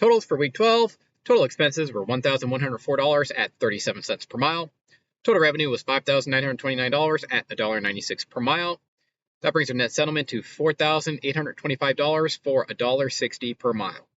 Totals for week 12. Total expenses were $1,104 at 37 cents per mile. Total revenue was $5,929 at $1.96 per mile. That brings our net settlement to $4,825 for $1.60 per mile.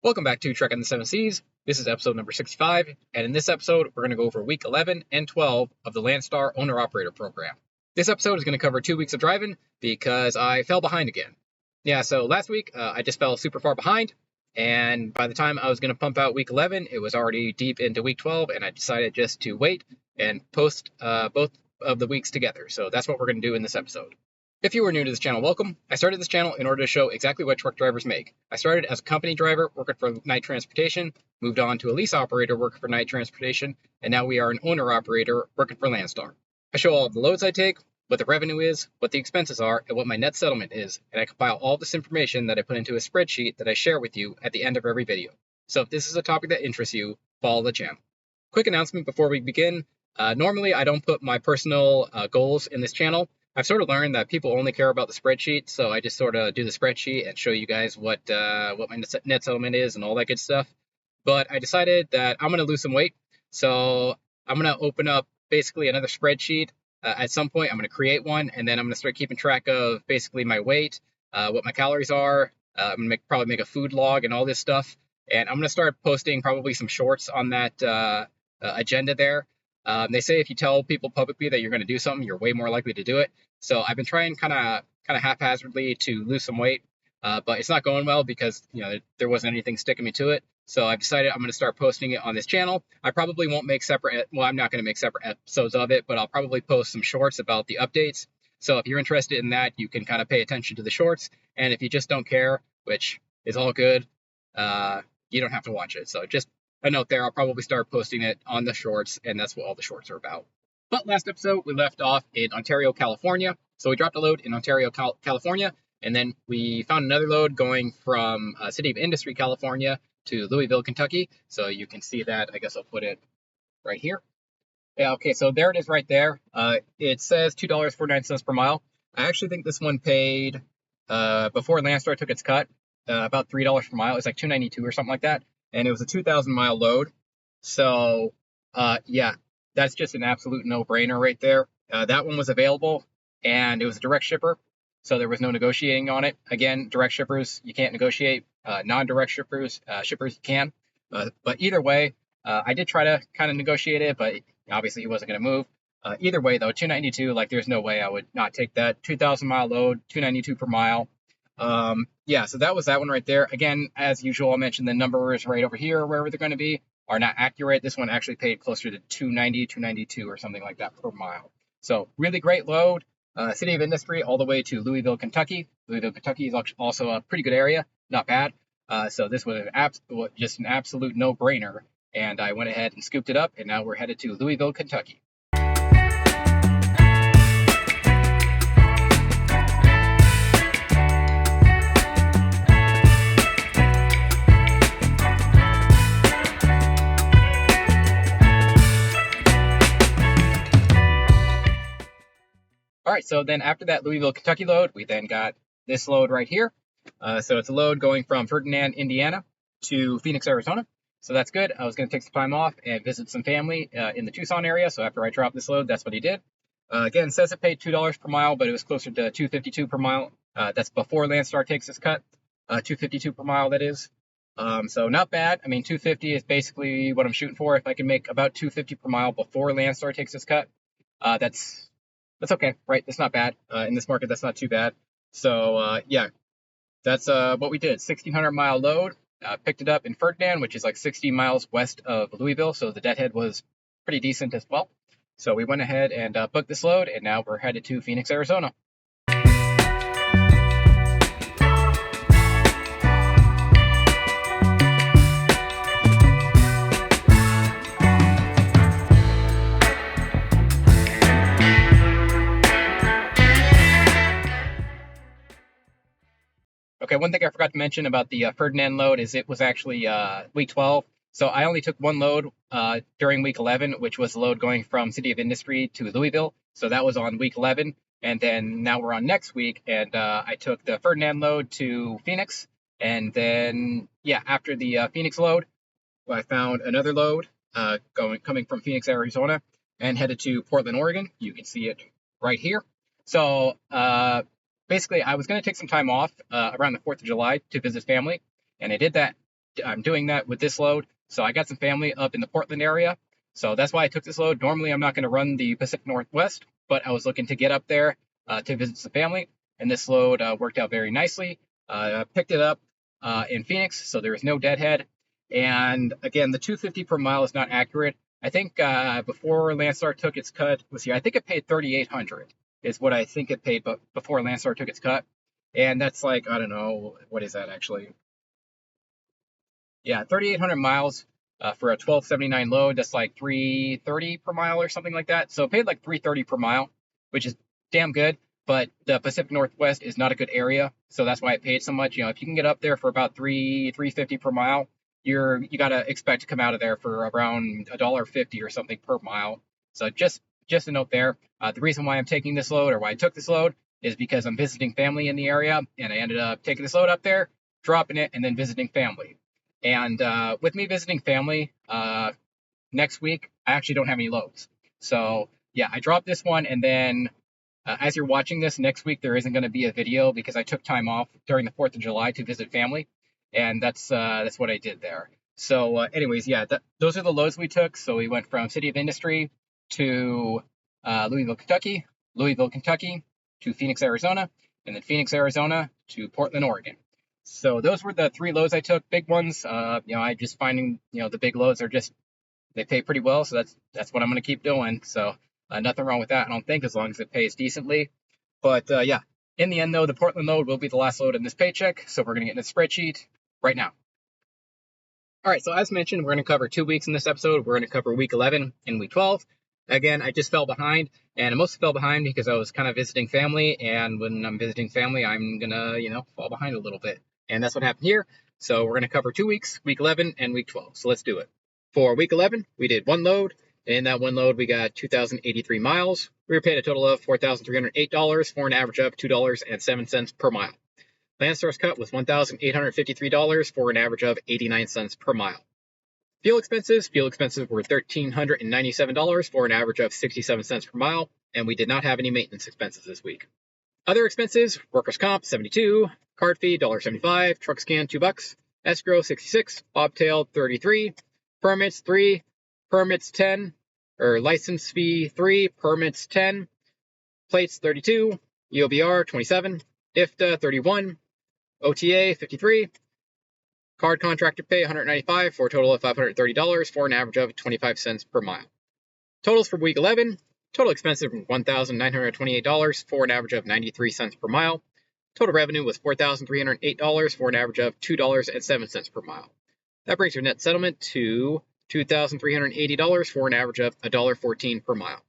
Welcome back to Trek on the Seven Seas. This is episode number 65, and in this episode, we're going to go over week 11 and 12 of the Landstar Owner-Operator Program. This episode is going to cover 2 weeks of driving because I fell behind again. Yeah, so last week, I just fell super far behind, and by the time I was going to pump out week 11, it was already deep into week 12, and I decided just to wait and post both of the weeks together. So that's what we're going to do in this episode. If you are new to this channel, welcome. I started this channel in order to show exactly what truck drivers make. I started as a company driver working for night transportation, moved on to a lease operator working for night transportation, and now we are an owner operator working for Landstar. I show all of the loads I take, what the revenue is, what the expenses are, and what my net settlement is, and I compile all this information that I put into a spreadsheet that I share with you at the end of every video. So if this is a topic that interests you, follow the channel. Quick announcement before we begin. Normally I don't put my personal goals in this channel. I've sort of learned that people only care about the spreadsheet, so I just sort of do the spreadsheet and show you guys what my net settlement is and all that good stuff. But I decided that I'm going to lose some weight, so I'm going to open up basically another spreadsheet. At some point, I'm going to create one, and then I'm going to start keeping track of basically my weight, what my calories are. I'm going to probably make a food log and all this stuff, and I'm going to start posting probably some shorts on that agenda there. They say if you tell people publicly that you're going to do something, you're way more likely to do it. So I've been trying kind of haphazardly to lose some weight, but it's not going well because there wasn't anything sticking me to it. So I've decided I'm going to start posting it on this channel. I probably won't make I'm not going to make separate episodes of it, but I'll probably post some shorts about the updates. So if you're interested in that, you can kind of pay attention to the shorts. And if you just don't care, which is all good, you don't have to watch it. So just a note there, I'll probably start posting it on the shorts, and that's what all the shorts are about. But last episode, we left off in Ontario, California. So we dropped a load in Ontario, California, and then we found another load going from City of Industry, California to Louisville, Kentucky. So you can see that. I guess I'll put it right here. Yeah, okay, so there it is right there. It says $2.49 per mile. I actually think this one paid, before Landstar took its cut, about $3 per mile. It's like $2.92 or something like that. And it was a 2,000-mile load. So, yeah, that's just an absolute no-brainer right there. That one was available, and it was a direct shipper, so there was no negotiating on it. Again, direct shippers, you can't negotiate. Non-direct shippers, you can. But either way, I did try to kind of negotiate it, but obviously he wasn't going to move. Either way, though, $2.92, like there's no way I would not take that. 2,000-mile load, $2.92 per mile. Yeah, so that was that one right there. Again, as usual, I'll mention the numbers right over here, wherever they're going to be, are not accurate. This one actually paid closer to $2.90, $2.92 or something like that per mile. So really great load. City of Industry all the way to Louisville, Kentucky. Louisville, Kentucky is also a pretty good area, not bad. So this was just an absolute no-brainer, and I went ahead and scooped it up, and now we're headed to Louisville, Kentucky. All right, so then after that Louisville, Kentucky load, we then got this load right here. So it's a load going from Ferdinand, Indiana to Phoenix, Arizona. So that's good. I was going to take some time off and visit some family in the Tucson area. So after I dropped this load, that's what he did. Again, says it paid $2 per mile, but it was closer to $2.52 per mile. That's before Landstar takes his cut. $2.52 per mile, that is. So not bad. I mean, $2.50 is basically what I'm shooting for. If I can make about $2.50 per mile before Landstar takes his cut, that's okay, right? That's not bad. In this market, that's not too bad. So, yeah, that's what we did. 1,600-mile load. Picked it up in Ferdinand, which is like 60 miles west of Louisville. So the deadhead was pretty decent as well. So we went ahead and booked this load, and now we're headed to Phoenix, Arizona. one thing I forgot to mention about the Ferdinand load is it was actually week 12. So I only took one load during week 11, which was the load going from City of Industry to Louisville. So that was on week 11. And then now we're on next week, and I took the Ferdinand load to Phoenix. And then, yeah, after the Phoenix load, I found another load coming from Phoenix, Arizona, and headed to Portland, Oregon. You can see it right here. So basically, I was going to take some time off around the 4th of July to visit family, and I did that. I'm doing that with this load. So I got some family up in the Portland area. So that's why I took this load. Normally, I'm not going to run the Pacific Northwest, but I was looking to get up there to visit some family, and this load worked out very nicely. I picked it up in Phoenix, so there was no deadhead. And again, the 250 per mile is not accurate. I think before Landstar took its cut, I think it paid 3,800 is what I think it paid, but before Landstar took its cut. And that's like, I don't know, what is that actually? Yeah, 3,800 miles for a 1279 load. That's like 330 per mile or something like that. So it paid like 330 per mile, which is damn good. But the Pacific Northwest is not a good area, so that's why it paid so much. You know, if you can get up there for about 350 per mile, you gotta expect to come out of there for around $1.50 or something per mile. So just a note there. The reason why I'm taking this load, or why I took this load, is because I'm visiting family in the area, and I ended up taking this load up there, dropping it, and then visiting family. And with me visiting family next week, I actually don't have any loads. So yeah, I dropped this one, and then as you're watching this next week, there isn't going to be a video because I took time off during the 4th of July to visit family, and that's what I did there. So anyways, yeah, those are the loads we took. So we went from City of Industry to Louisville, Kentucky to Phoenix, Arizona, and then Phoenix, Arizona to Portland, Oregon. So those were the 3 loads I took, big ones. I just finding, the big loads are they pay pretty well, so that's what I'm going to keep doing. So nothing wrong with that, I don't think, as long as it pays decently. But yeah, in the end, though, the Portland load will be the last load in this paycheck, so we're going to get in the spreadsheet right now. All right, so as mentioned, we're going to cover 2 weeks in this episode. We're going to cover week 11 and week 12. Again, I just fell behind, and I mostly fell behind because I was kind of visiting family, and when I'm visiting family, I'm going to, fall behind a little bit. And that's what happened here. So we're going to cover 2 weeks, week 11 and week 12. So let's do it. For week 11, we did one load. In that one load, we got 2,083 miles. We were paid a total of $4,308 for an average of $2.07 per mile. Landstar's cut was $1,853 for an average of 89 cents per mile. Fuel expenses were $1,397 for an average of 67 cents per mile, and we did not have any maintenance expenses this week. Other expenses, workers' comp, $72, card fee, $1.75, truck scan, $2, escrow, $66, bobtail, $33, permits, $3, permits, $10, license fee, $3, permits, $10, plates, $32, EOBR, $27, IFTA, $31, OTA, $53, card contractor pay, $195 for a total of $530 for an average of 25 cents per mile. Totals for week 11, total expenses were $1,928 for an average of 93 cents per mile. Total revenue was $4,308 for an average of $2.07 per mile. That brings your net settlement to $2,380 for an average of $1.14 per mile.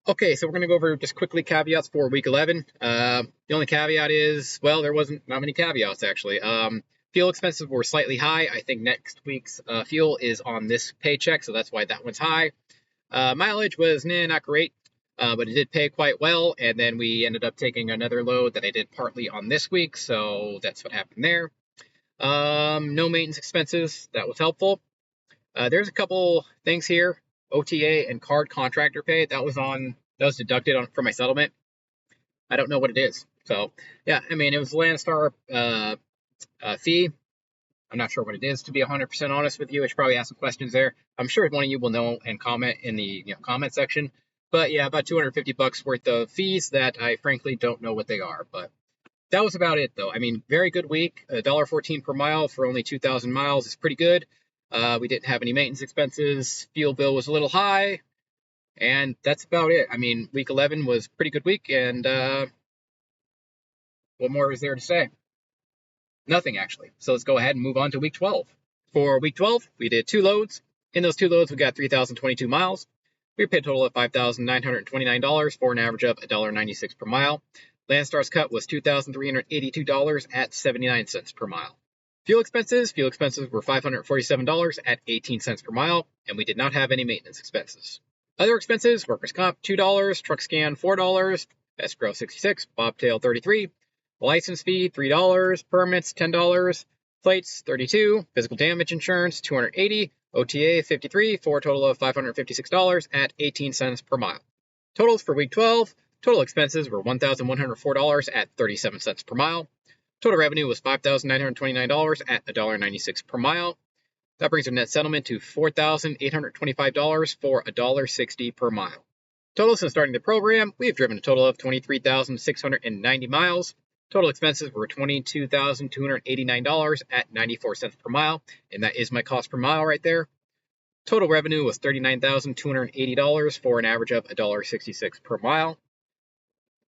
Okay, so we're going to go over just quickly caveats for week 11. The only caveat is, well, there wasn't not many caveats actually. Fuel expenses were slightly high. I think next week's fuel is on this paycheck, so that's why that one's high. Mileage was not great, but it did pay quite well. And then we ended up taking another load that I did partly on this week, so that's what happened there. No maintenance expenses. That was helpful. There's a couple things here. OTA and card contractor pay. That was deducted from my settlement. I don't know what it is. So yeah, I mean, it was Landstar fee. I'm not sure what it is, to be 100% honest with you. I should probably ask some questions there. I'm sure one of you will know and comment in the comment section. But yeah, about $250 worth of fees that I frankly don't know what they are. But that was about it, though. I mean, very good week. $1.14 per mile for only 2,000 miles is pretty good. We didn't have any maintenance expenses. Fuel bill was a little high. And that's about it. I mean, week 11 was a pretty good week. And what more is there to say? Nothing, actually. So let's go ahead and move on to week 12. For week 12, we did 2 loads. In those 2 loads, we got 3,022 miles. We paid a total of $5,929 for an average of $1.96 per mile. Landstar's cut was $2,382 at 79 cents per mile. Fuel expenses were $547 at 18 cents per mile, and we did not have any maintenance expenses. Other expenses, workers' comp $2, truck scan $4, escrow $66, bobtail $33, license fee $3, permits $10, plates $32, physical damage insurance $280, OTA $53, for a total of $556 at 18 cents per mile. Totals for week 12, total expenses were $1,104 at 37 cents per mile. Total revenue was $5,929 at $1.96 per mile. That brings our net settlement to $4,825 for $1.60 per mile. Total since starting the program, we have driven a total of 23,690 miles. Total expenses were $22,289 at 94 cents per mile, and that is my cost per mile right there. Total revenue was $39,280 for an average of $1.66 per mile.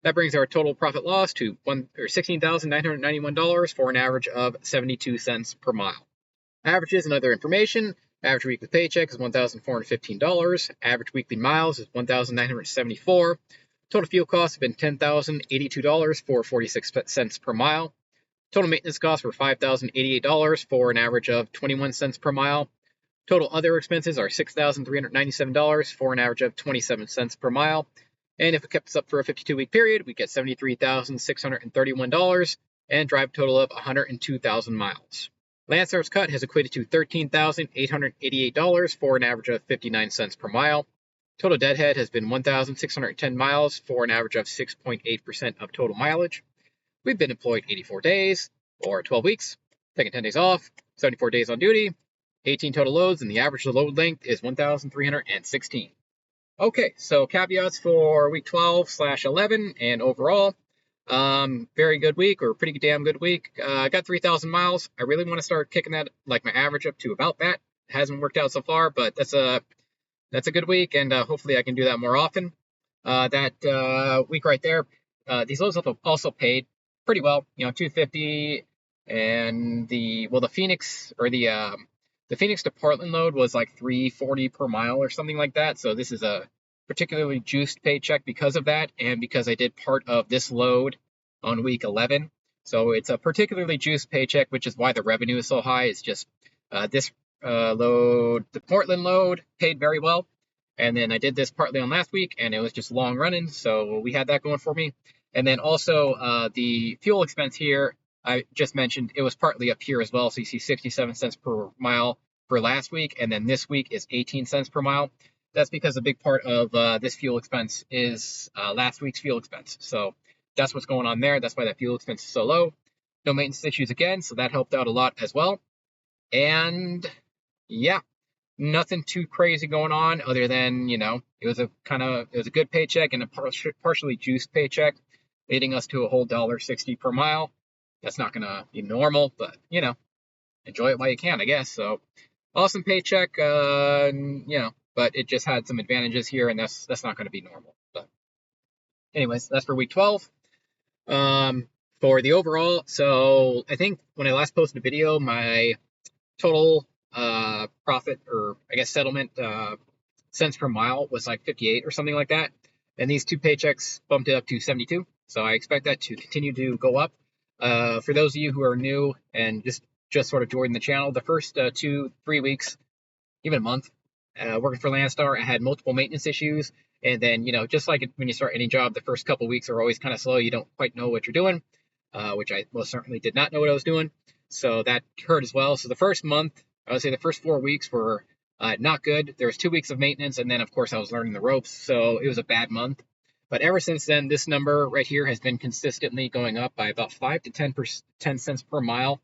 That brings our total profit loss to $16,991 for an average of 72 cents per mile. Averages and other information. Average weekly paycheck is $1,415. Average weekly miles is 1,974. Total fuel costs have been $10,082 for 46 cents per mile. Total maintenance costs were $5,088 for an average of 21 cents per mile. Total other expenses are $6,397 for an average of 27 cents per mile. And if it kept us up for a 52-week period, we get $73,631 and drive a total of 102,000 miles. Landstar's cut has equated to $13,888 for an average of 59 cents per mile. Total deadhead has been 1,610 miles for an average of 6.8% of total mileage. We've been employed 84 days, or 12 weeks, taking 10 days off, 74 days on duty, 18 total loads, and the average load length is 1,316. Okay, so caveats for week 12/11 and overall. Very good week, or pretty damn good week. I got 3,000 miles. I really want to start kicking that, like my average, up to about that. It hasn't worked out so far, but that's a good week, and hopefully I can do that more often. That week right there, these loads also paid pretty well. $250, and the Phoenix the Phoenix to Portland load was like $340 per mile or something like that. So this is a particularly juiced paycheck because of that, and because I did part of this load on week 11. So it's a particularly juiced paycheck, which is why the revenue is so high. It's just this load, the Portland load, paid very well. And then I did this partly on last week, and it was just long running, so we had that going for me. And then also the fuel expense here, I just mentioned, it was partly up here as well. So you see 67 cents per mile for last week, and then this week is 18 cents per mile. That's because a big part of this fuel expense is last week's fuel expense. So that's what's going on there. That's why that fuel expense is so low. No maintenance issues again, so that helped out a lot as well. And yeah, nothing too crazy going on other than, it was a good paycheck and a partially juiced paycheck, leading us to a whole $1.60 per mile. That's not going to be normal, but, enjoy it while you can, I guess. So, awesome paycheck, but it just had some advantages here, and that's not going to be normal. But anyways, that's for week 12. For the overall, so I think when I last posted a video, my total profit, or I guess settlement cents per mile, was like 58 or something like that. And these two paychecks bumped it up to 72. So I expect that to continue to go up. For those of you who are new and just sort of joined the channel, the first 2-3 weeks, even a month, working for Landstar, I had multiple maintenance issues. And then, just like when you start any job, the first couple weeks are always kind of slow. You don't quite know what you're doing, which I most certainly did not know what I was doing. So that hurt as well. So the first month, I would say the first 4 weeks were not good. There was 2 weeks of maintenance, and then, of course, I was learning the ropes. So it was a bad month. But ever since then, this number right here has been consistently going up by about 5 to 10 cents per mile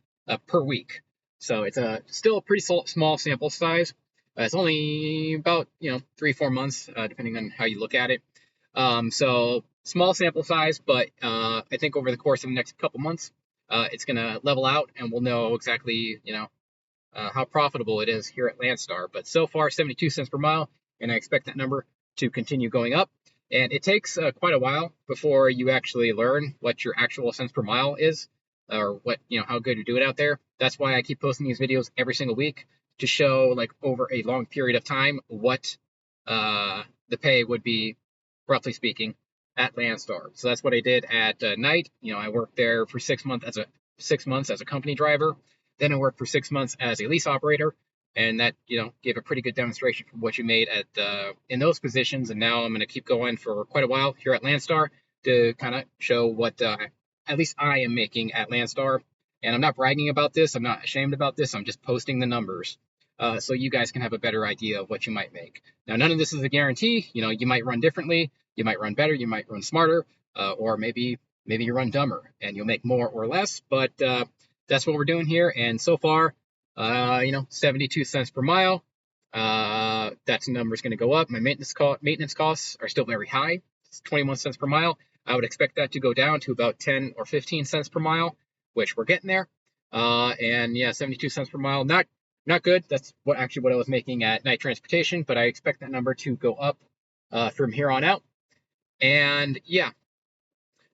per week. So it's still a pretty small sample size. It's only about 3-4 months, depending on how you look at it. So small sample size, but I think over the course of the next couple months, it's going to level out, and we'll know exactly how profitable it is here at Landstar. But so far, 72 cents per mile, and I expect that number to continue going up. And it takes quite a while before you actually learn what your actual cents per mile is, or what, how good you do it out there. That's why I keep posting these videos every single week, to show, like, over a long period of time what the pay would be, roughly speaking, at Landstar. So that's what I did at night. I worked there for 6 months as a company driver. Then I worked for 6 months as a lease operator, and that gave a pretty good demonstration for what you made at in those positions. And now I'm going to keep going for quite a while here at Landstar to kind of show what at least I am making at Landstar. And I'm not bragging about this. I'm not ashamed about this. I'm just posting the numbers. So you guys can have a better idea of what you might make. Now, none of this is a guarantee. You might run differently, you might run better, you might run smarter, or maybe you run dumber and you'll make more or less. But that's what we're doing here. And so far, 72 cents per mile. That number is going to go up. My maintenance costs are still very high. It's 21 cents per mile. I would expect that to go down to about 10 or 15 cents per mile, which we're getting there. And yeah, 72 cents per mile, not good. That's what I was making at night transportation, but I expect that number to go up from here on out. And yeah,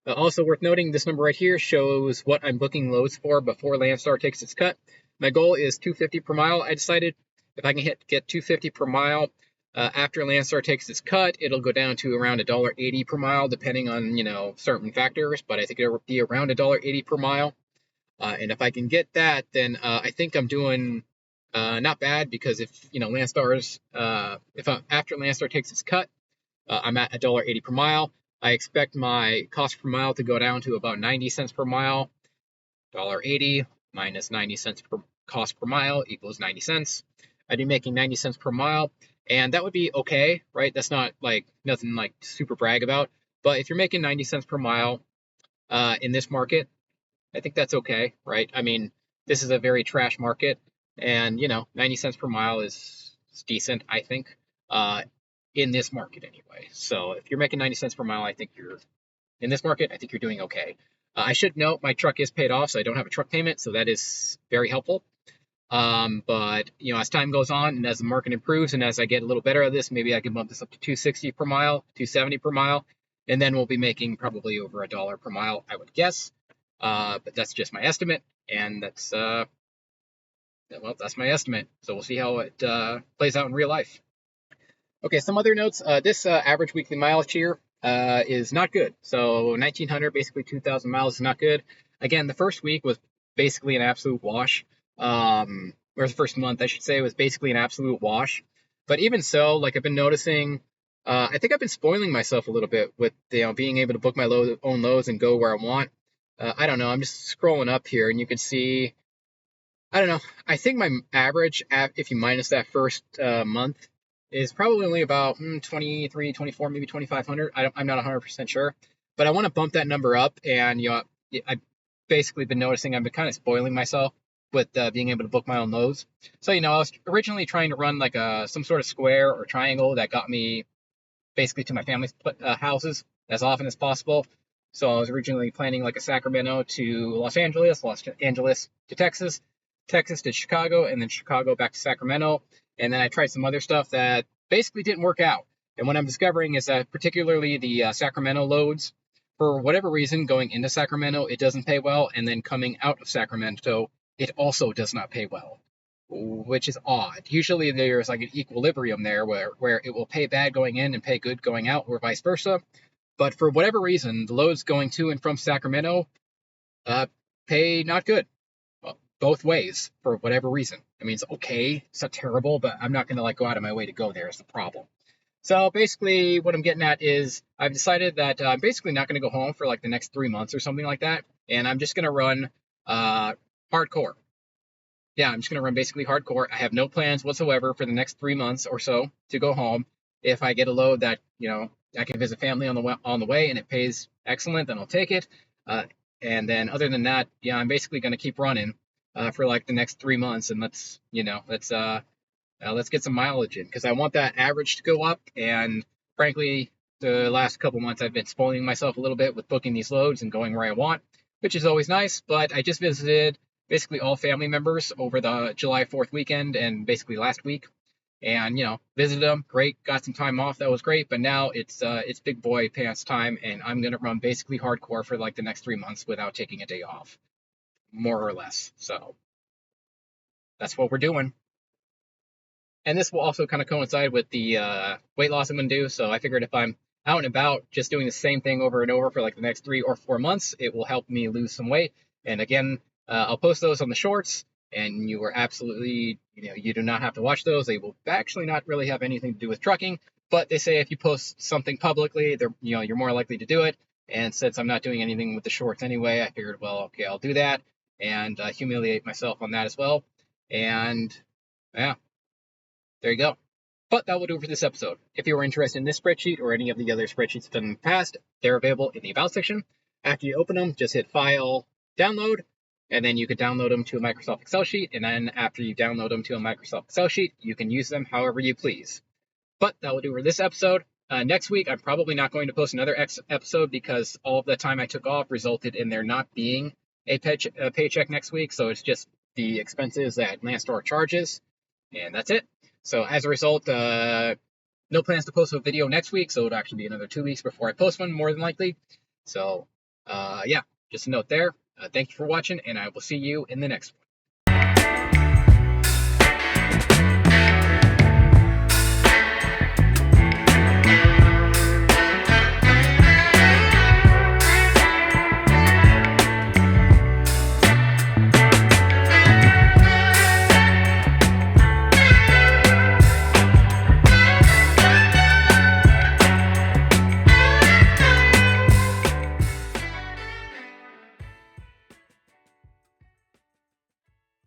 also worth noting, this number right here shows what I'm booking loads for before Landstar takes its cut. My goal is $2.50 per mile. I decided if I can get $2.50 per mile after Landstar takes its cut, it'll go down to around $1.80 per mile, depending on certain factors. But I think it'll be around $1.80 per mile. And if I can get that, then I think I'm doing not bad, because if after Landstar takes its cut, I'm at $1.80 per mile. I expect my cost per mile to go down to about 90 cents per mile. $1.80 minus 90 cents per cost per mile equals 90 cents. I'd be making 90 cents per mile, and that would be okay, right? That's not like nothing like super brag about. But if you're making 90 cents per mile in this market, I think that's okay, right? I mean, this is a very trash market, and 90 cents per mile is decent, I think, in this market anyway. So if you're making 90 cents per mile, I think you're in this market. I think you're doing okay. I should note my truck is paid off, so I don't have a truck payment, so that is very helpful. But as time goes on and as the market improves and as I get a little better at this, maybe I can bump this up to $2.60 per mile, $2.70 per mile, and then we'll be making probably over $1 per mile, I would guess. But that's just my estimate, and that's my estimate. So we'll see how it plays out in real life. Okay, some other notes. This average weekly mileage here is not good. So 1,900, basically 2,000 miles is not good. Again, the first week was basically an absolute wash. Or the first month, I should say, was basically an absolute wash. But even so, like I've been noticing, I think I've been spoiling myself a little bit with being able to book my own loads and go where I want. I don't know. I'm just scrolling up here, and you can see, I don't know. I think my average, if you minus that first month, is probably only about 23, 24, maybe 2,500. I'm not 100% sure, but I want to bump that number up. And I've basically been noticing I've been kind of spoiling myself with being able to book my own loads. So I was originally trying to run like some sort of square or triangle that got me basically to my family's houses as often as possible. So I was originally planning like a Sacramento to Los Angeles to Texas, Texas to Chicago, and then Chicago back to Sacramento. And then I tried some other stuff that basically didn't work out. And what I'm discovering is that particularly the Sacramento loads, for whatever reason, going into Sacramento, it doesn't pay well. And then coming out of Sacramento, it also does not pay well, which is odd. Usually there's like an equilibrium there where it will pay bad going in and pay good going out, or vice versa. But for whatever reason, the loads going to and from Sacramento pay not good. Both ways, for whatever reason. I mean, it's okay, it's not terrible, but I'm not going to go out of my way to go there is the problem. So basically what I'm getting at is I've decided that I'm basically not going to go home for like the next 3 months or something like that. And I'm just going to run hardcore. Yeah, I'm just going to run basically hardcore. I have no plans whatsoever for the next 3 months or so to go home. If I get a load that, I can visit family on the way and it pays excellent, then I'll take it. And then other than that, yeah, I'm basically going to keep running for like the next 3 months, and let's get some mileage in, because I want that average to go up. And frankly, the last couple months I've been spoiling myself a little bit with booking these loads and going where I want, which is always nice. But I just visited basically all family members over the July 4th weekend and basically last week, and visited them. Great, got some time off. That was great. But now it's big boy pants time, and I'm gonna run basically hardcore for like the next 3 months without taking a day off, more or less. So that's what we're doing. And this will also kind of coincide with the weight loss I'm going to do. So I figured if I'm out and about, just doing the same thing over and over for like the next 3 or 4 months, it will help me lose some weight. And again, I'll post those on the shorts, and you are absolutely, you do not have to watch those. They will actually not really have anything to do with trucking, but they say if you post something publicly, you're more likely to do it. And since I'm not doing anything with the shorts anyway, I figured, well, okay, I'll do that and humiliate myself on that as well. And yeah, there you go. But that will do it for this episode. If you are interested in this spreadsheet or any of the other spreadsheets done in the past, they're available in the About section. After you open them, just hit File, Download, and then you could download them to a Microsoft Excel sheet. And then after you download them to a Microsoft Excel sheet, you can use them however you please. But that will do for this episode. Next week, I'm probably not going to post another episode because all of the time I took off resulted in there not being a paycheck next week. So it's just the expenses that Landstar charges, and that's it. So as a result, no plans to post a video next week. So it'll actually be another 2 weeks before I post one, more than likely. So yeah, just a note there. Thank you for watching, and I will see you in the next one.